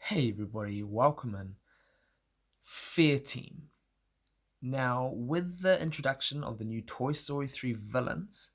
Hey everybody, welcome in. Fear Team. Now, with the introduction of the new Toy Story 3 villains,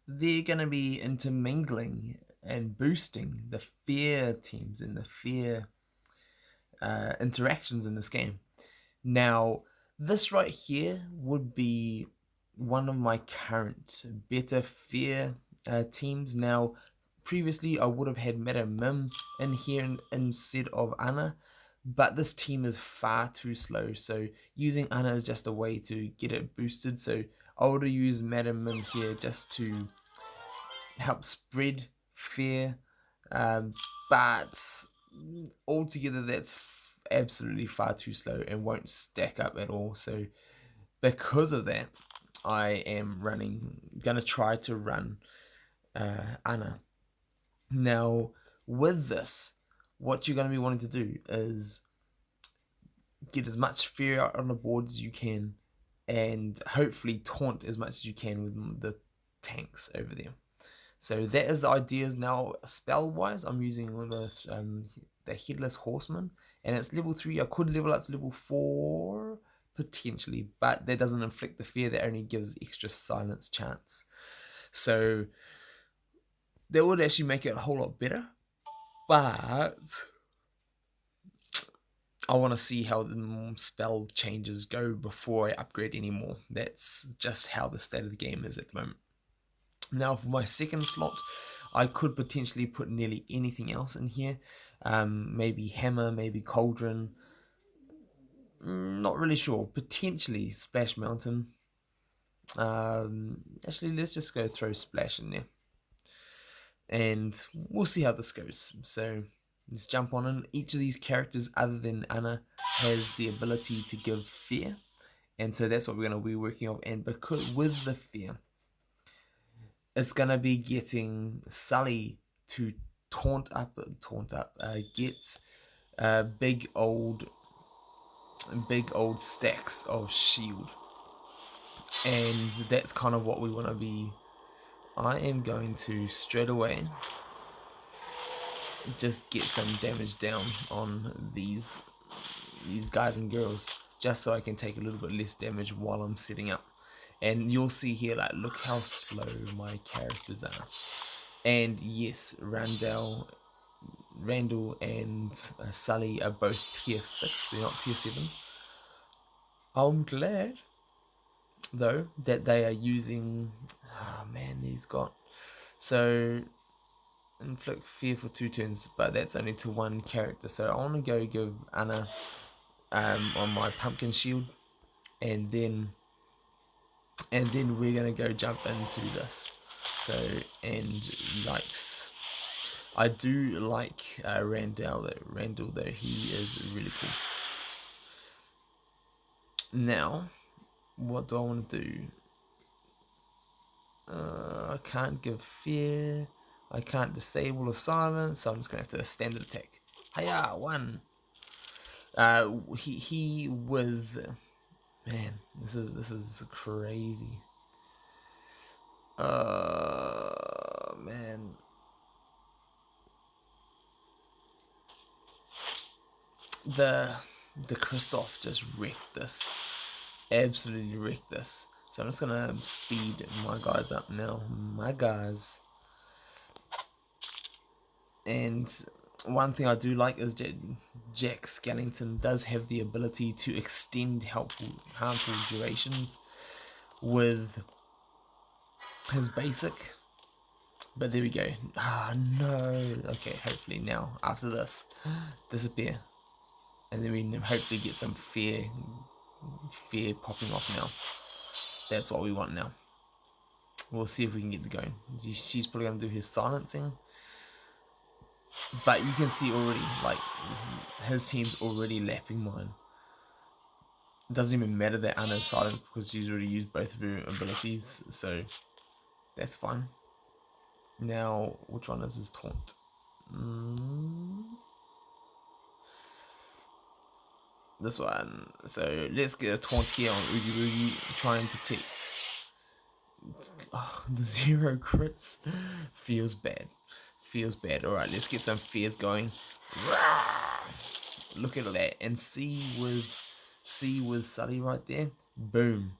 they're going to be intermingling and boosting the fear teams and the fear interactions in this game. Now, this right here would be one of my current better fear teams. Now, previously I would have had Meta Mim in here instead of Anna, but this team is far too slow, so using Anna is just a way to get it boosted. So I would use Meta Mim here just to help spread fear, but altogether that's absolutely far too slow and won't stack up at all. So because of that, I am gonna try to run Anna. Now, with this, what you're going to be wanting to do is get as much fear out on the board as you can, and hopefully taunt as much as you can with the tanks over there. So that is the ideas. Now, spell wise, I'm using the Headless Horseman, and it's level 3. I could level up to level 4 potentially, but that doesn't inflict the fear, that only gives extra silence chance. So that would actually make it a whole lot better, but I want to see how the spell changes go before I upgrade anymore. That's just how the state of the game is at the moment. Now, for my second slot, I could potentially put nearly anything else in here. Maybe Hammer, maybe Cauldron. Not really sure. Potentially Splash Mountain. Actually, let's just go throw Splash in there. And we'll see how this goes. So let's jump on in. Each of these characters, other than Anna, has the ability to give fear, and so that's what we're going to be working on. And because with the fear, it's going to be getting Sully to get big old stacks of shield, and that's kind of what we want to be. I am going to straight away just get some damage down on these guys and girls, just so I can take a little bit less damage while I'm setting up. And you'll see here, like, look how slow my characters are. And yes, Randall and Sully are both tier 6, they're not tier 7. I'm glad though that they are using, oh man, these got, so inflict fear for 2 turns, but that's only to one character. So I want to go give Anna on my pumpkin shield, and then we're gonna go jump into this. So, and yikes, I do like Randall though. He is really cool. Now, what do I want to do? I can't give fear. I can't disable or silence, so I'm just gonna have to standard attack. Hiya, 1. He was, man, this is crazy. Man. The Christoph just wrecked this. Absolutely wrecked this. So I'm just gonna speed my guys up now. My guys. And one thing I do like is Jack Skellington does have the ability to extend harmful durations with his basic. But there we go. Ah, no. Okay, hopefully now, after this, disappear. And then we can hopefully get some fear popping off now. That's what we want now. We'll see if we can get the going. She's probably going to do his silencing. But you can see already, like, his team's already lapping mine. It doesn't even matter that Anna's silenced because she's already used both of her abilities. So that's fine. Now, which one is his taunt? This one. So let's get a taunt here on Oogie Boogie. Try and protect. Oh, the 0 crits. Feels bad. Alright, let's get some fears going. look at that, and see with Sully right there. Boom.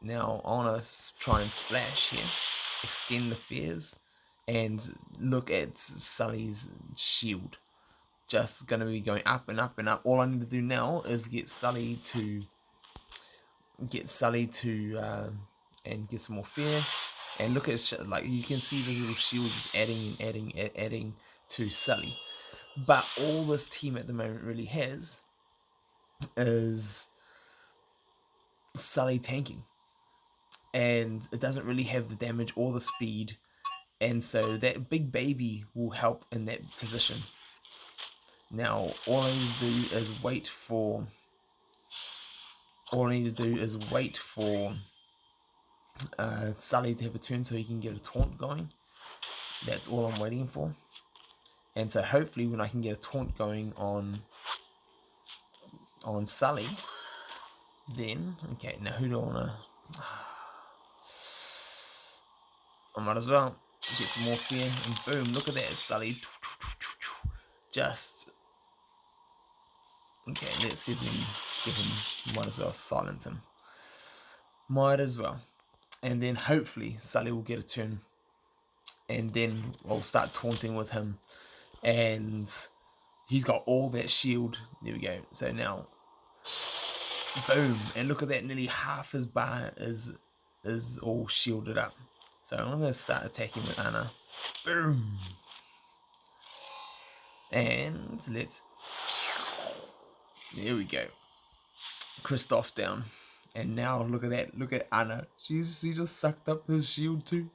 Now I want to try and splash here, extend the fears, and look at Sully's shield. Just gonna be going up and up and up. All I need to do now is get Sully to and get some more fear. And look at like you can see these little shields is adding and adding to Sully. But all this team at the moment really has is Sully tanking, and it doesn't really have the damage or the speed, and so that big baby will help in that position. Now all I need to do is wait for Sully to have a turn so he can get a taunt going. That's all I'm waiting for. And so hopefully when I can get a taunt going on Sully, then okay, now who do I wanna I might as well get some more fear, and boom, look at that, Sully. Just okay, let's see if we can get him. Might as well silence him. Might as well. And then hopefully Sully will get a turn, and then I'll start taunting with him, and he's got all that shield. There we go. So now boom, and look at that, nearly half his bar is all shielded up. So I'm gonna start attacking with Anna. Boom. And let's, there we go. Christoph down. And now look at that, look at Anna. She just sucked up his shield too.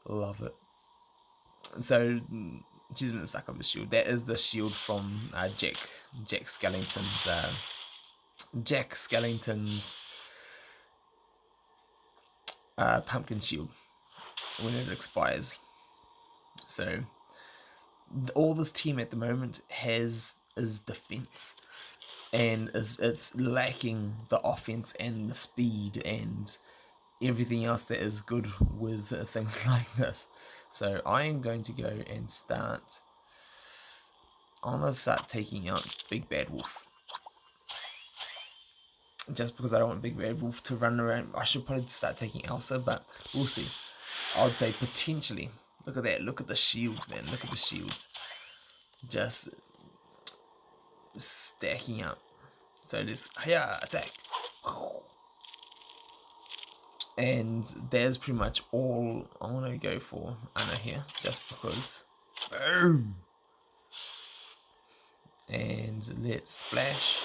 Love it. So she didn't suck up the shield. That is the shield from Jack Skellington's pumpkin shield when it expires. So all this team at the moment has is defense, and it's lacking the offense and the speed and everything else that is good with things like this. So I am going to go and start. I'm gonna start taking out Big Bad Wolf, just because I don't want Big Bad Wolf to run around. I should probably start taking Elsa, but we'll see. I would say potentially. Look at that. Look at the shield, man. Look at the shield. Just stacking up. So this, yeah, attack. And there's pretty much all I want to go for Anna here, just because. Boom. And let's splash.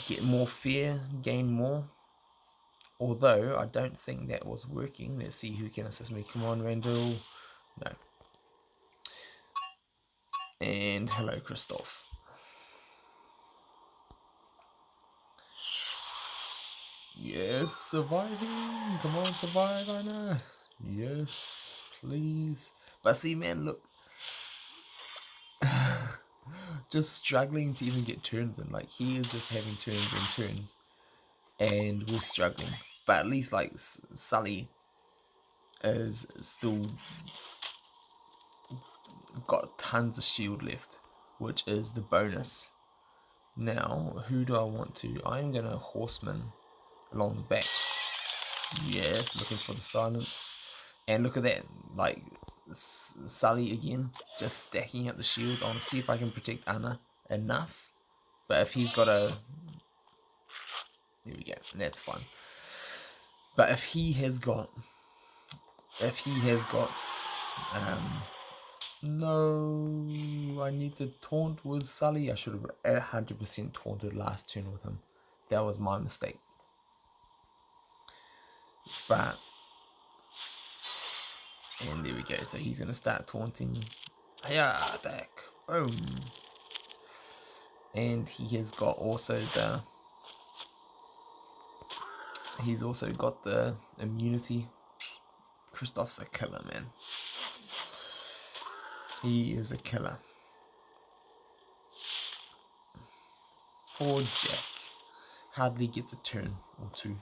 Get more fear, gain more. Although I don't think that was working. Let's see who can assist me. Come on, Randall. No. And hello, Christoph. Yes, surviving. Come on, survive, Anna. Yes, please. But see, man, look. Just struggling to even get turns in. Like, he is just having turns and turns. And we're struggling. But at least, like, Sully is still got tons of shield left, which is the bonus. Now, who do I want to? I'm going to horseman along the back. Yes, looking for the silence. And look at that, like, Sully again, just stacking up the shields. I want to see if I can protect Anna enough. But if he's got a... There we go, that's fine. But if he has got... no, I need to taunt with Sully. I should have 100% taunted last turn with him. That was my mistake. But... And there we go. So he's gonna start taunting. Yeah, attack. Boom. And he has got also the. He's also got the immunity. Christoph's a killer, man. He is a killer. Poor Jack. Hardly gets a turn or two.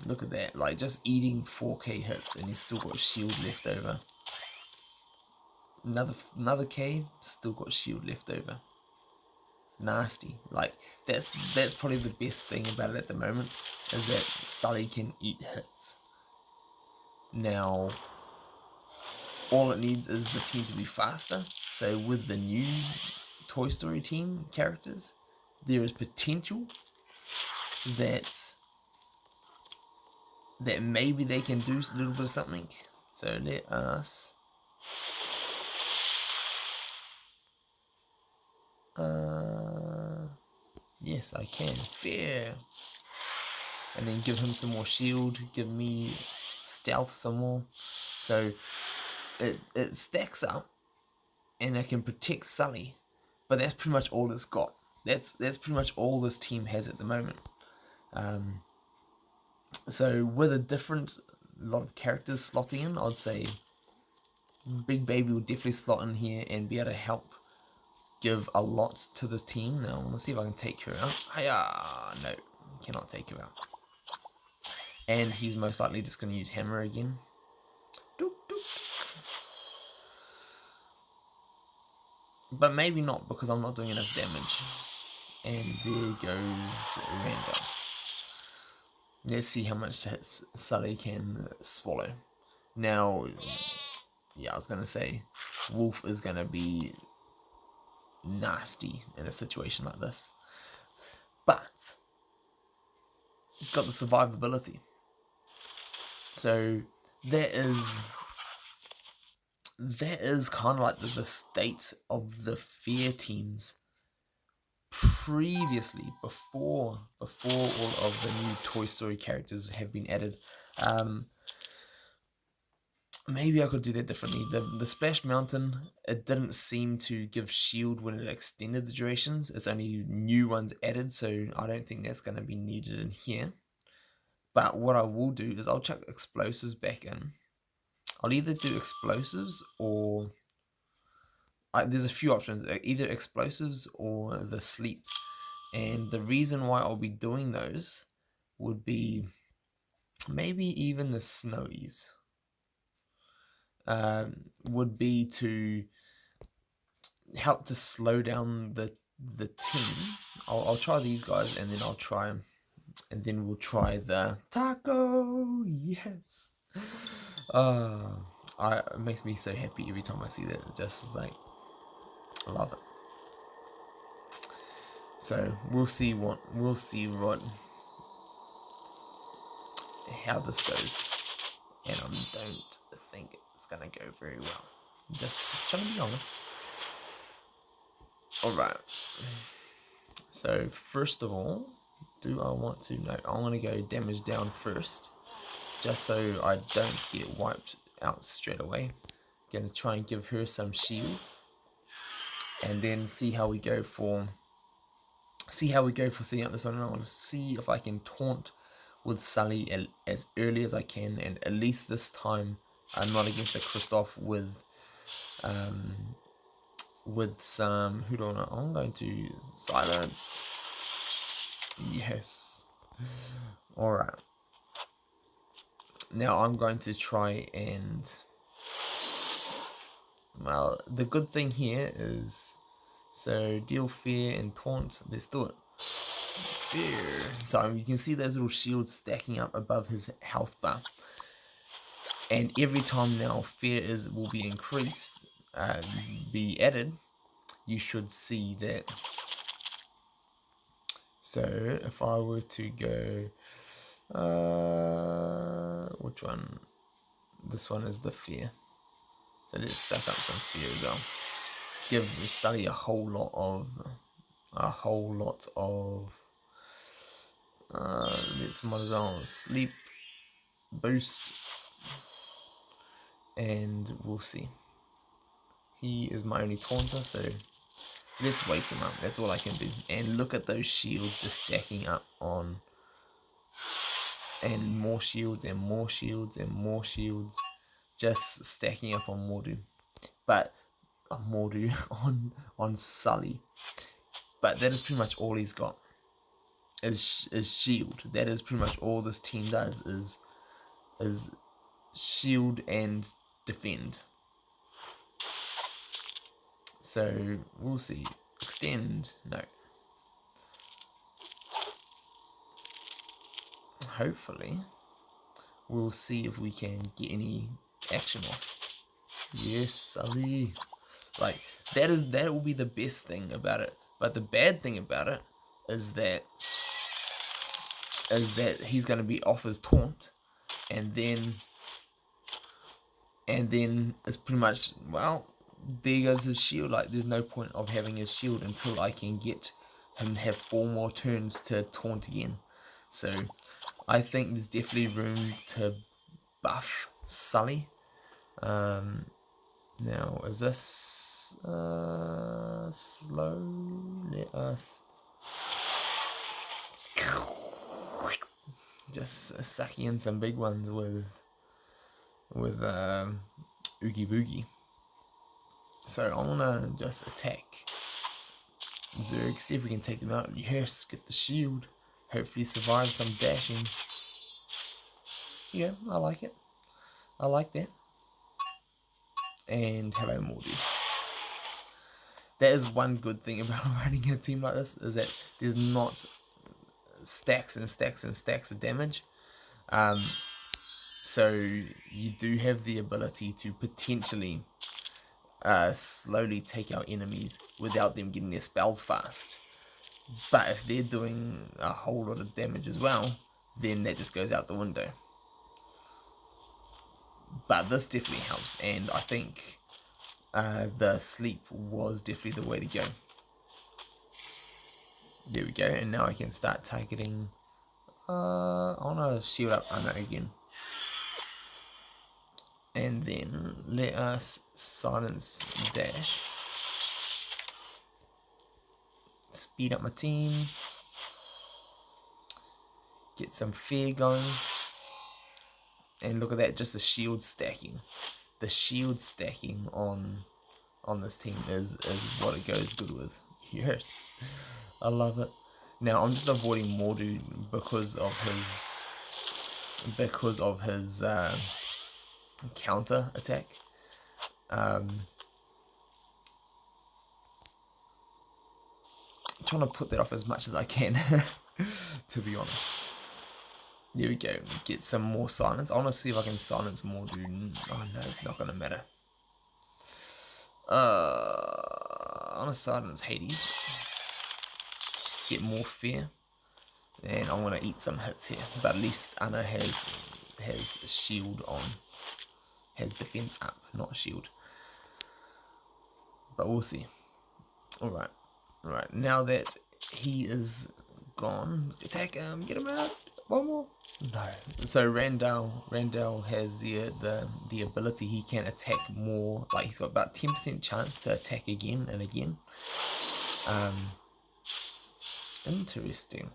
Look at that, like just eating 4k hits and he's still got shield left over. Another K, still got shield left over. It's nasty. Like that's probably the best thing about it at the moment, is that Sully can eat hits. Now all it needs is the team to be faster. So with the new Toy Story team characters, there is potential that maybe they can do a little bit of something. So let us yes, I can. Fair. And then give him some more shield, give me stealth some more. So it stacks up and I can protect Sully. But that's pretty much all it's got. That's pretty much all this team has at the moment. So with a lot of characters slotting in, I'd say Big Baby will definitely slot in here and be able to help give a lot to the team. Now, I want to see if I can take her out. Hiya! No, cannot take her out. And he's most likely just going to use Hammer again. Doop, doop. But maybe not, because I'm not doing enough damage. And there goes Randall. Let's see how much Sully can swallow. Now, yeah, I was going to say, Wolf is going to be nasty in a situation like this. But, got the survivability. So, that is kind of like the state of the Fear teams previously, before all of the new Toy Story characters have been added. Maybe I could do that differently. The Splash Mountain, it didn't seem to give shield when it extended the durations. It's only new ones added, so I don't think that's going to be needed in here. But what I will do is I'll chuck explosives back in. I'll either do explosives or... there's a few options. Either explosives or the sleep. And the reason why I'll be doing those would be maybe even the snowies. Would be to help to slow down the team. I'll try these guys, and then I'll try them, and then we'll try the taco. Yes. It makes me so happy every time I see that. It just is like, I love it. So we'll see how this goes, and I don't think it's gonna go very well. Just trying to be honest. All right. So first of all, do I want to? No, I want to go damage down first, just so I don't get wiped out straight away. Gonna try and give her some shield, and then see how we go for setting up this one. And I want to see if I can taunt with Sully as early as I can, and at least this time I'm not against a Kristoff with some, who do I know? I'm going to silence. Yes. Alright. Now I'm going to try and, well, the good thing here is, so deal fear and taunt. Let's do it. Fear. So you can see those little shields stacking up above his health bar. And every time now fear will be increased, be added, you should see that. So if I were to go, which one? This one is the fear. So let's suck up some fear as well. Give Sully a whole lot of let's mod on sleep boost, and we'll see. He is my only taunter, so let's wake him up. That's all I can do. And look at those shields just stacking up on, and more shields and more shields and more shields just stacking up on Mordu. But Mordu on Sully. But that is pretty much all he's got. is shield. That is pretty much all this team does is shield and defend. So we'll see. Extend, no. Hopefully we'll see if we can get any action off. Yes, Sully. Like that will be the best thing about it. But the bad thing about it is that he's gonna be off his taunt, and then it's pretty much, well, there goes his shield. Like there's no point of having his shield until I can get him have 4 more turns to taunt again. So I think there's definitely room to buff Sully. Now, is this slow? Let us just sucking in some big ones with Oogie Boogie. So I wanna just attack Zurg, see if we can take them out. Yes, get the shield. Hopefully survive some dashing. Yeah, I like it. I like that. And hello, Mordu. That is one good thing about running a team like this, is that there's not stacks and stacks and stacks of damage. So you do have the ability to potentially slowly take out enemies without them getting their spells fast. But if they're doing a whole lot of damage as well, then that just goes out the window. But this definitely helps, and I think the sleep was definitely the way to go. There we go, and now I can start targeting. I want to shield up Anna again. And then let us silence dash. Speed up my team. Get some fear going. And look at that, just the shield stacking. The shield stacking on this team is what it goes good with. Yes, I love it. Now I'm just avoiding Mordu because of his counter attack. I'm trying to put that off as much as I can, to be honest. There we go. Get some more silence. I want to see if I can silence Mordu. Oh no, it's not gonna matter. I want to silence Hades. Get more fear. And I'm gonna eat some hits here. But at least Anna has shield on. Has defense up, not shield. But we'll see. Alright. Alright, now that he is gone, attack him, get him out. One more. No. So Randall has the ability, he can attack more. Like he's got about 10% chance to attack again and again. Interesting.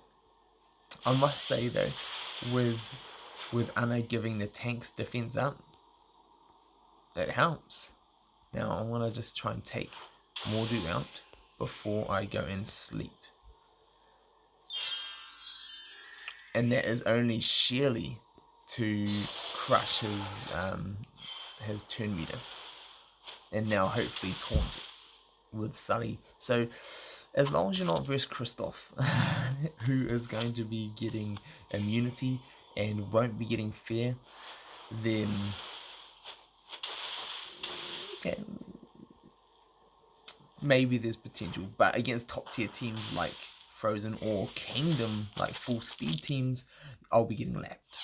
I must say though, with Anna giving the tank's defense up, it helps. Now I want to just try and take Mordu out before I go and sleep. And that is only sheerly to crush his turn meter. And now hopefully taunt with Sully. So as long as you're not versus Christoph, who is going to be getting immunity and won't be getting fear, then okay, maybe there's potential. But against top tier teams like Frozen or Kingdom, like full speed teams, I'll be getting lapped.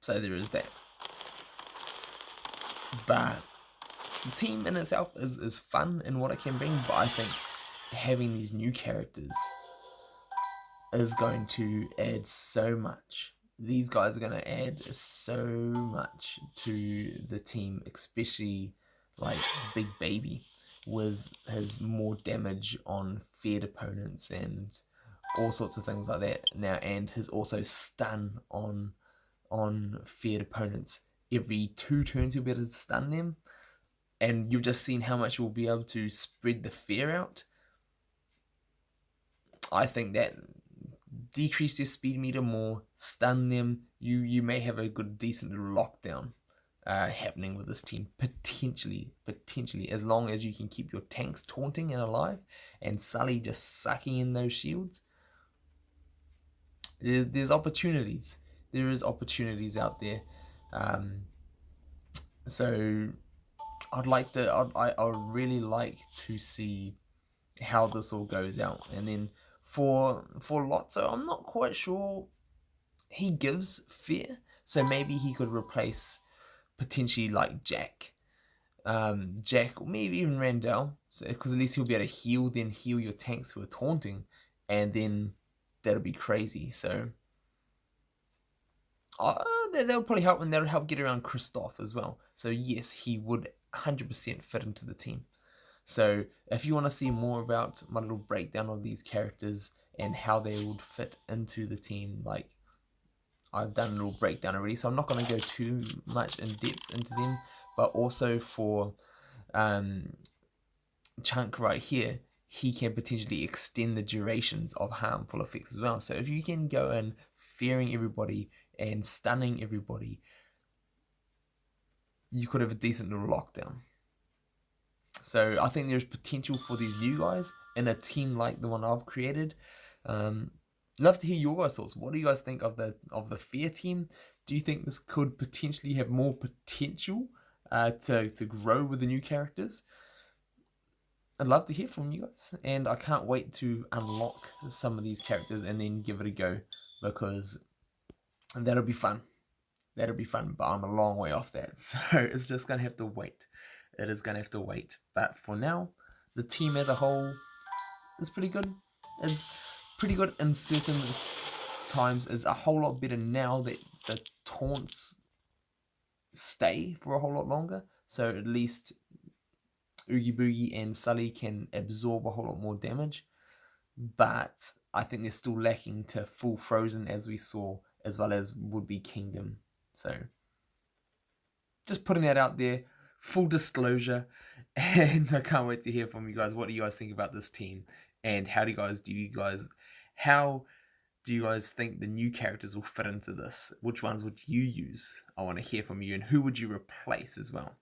So there is that. But the team in itself is fun in what it can bring, but I think having these new characters is going to add so much. These guys are going to add so much to the team, especially like Big Baby with his more damage on feared opponents and all sorts of things like that now, and his also stun on feared opponents. Every 2 turns you'll be able to stun them, and you've just seen how much you'll be able to spread the fear out. I think that decrease their speed meter more, stun them. You may have a good decent little lockdown happening with this team potentially, as long as you can keep your tanks taunting and alive, and Sully just sucking in those shields. There's opportunities. There is opportunities out there. So I would really like to see how this all goes out. And then for Lotso, I'm not quite sure. He gives fear, so maybe he could replace potentially like Jack, Jack, or maybe even Randall, because at least he'll be able to heal, then heal your tanks who are taunting, and then that'll be crazy. So they'll probably help, and that'll help get around Kristoff as well. So yes, he would 100% fit into the team. So if you want to see more about my little breakdown of these characters and how they would fit into the team, like I've done a little breakdown already, so I'm not going to go too much in depth into them. But also for Chunk right here, he can potentially extend the durations of harmful effects as well. So if you can go in fearing everybody and stunning everybody, you could have a decent little lockdown. So I think there's potential for these new guys in a team like the one I've created. Love to hear your guys' thoughts. What do you guys think of the Fear team? Do you think this could potentially have more potential to grow with the new characters? I'd love to hear from you guys, and I can't wait to unlock some of these characters and then give it a go, because that'll be fun. That'll be fun, but I'm a long way off that, so it's just gonna have to wait. It is gonna have to wait. But for now, the team as a whole is pretty good. It's pretty good in certain times. Is a whole lot better now that the taunts stay for a whole lot longer. So at least Oogie Boogie and Sully can absorb a whole lot more damage. But I think they're still lacking to full Frozen, as we saw, as well as would be Kingdom. So just putting that out there, full disclosure, and I can't wait to hear from you guys. What do you guys think about this team, and how do you guys think the new characters will fit into this? Which ones would you use? I want to hear from you, and who would you replace as well?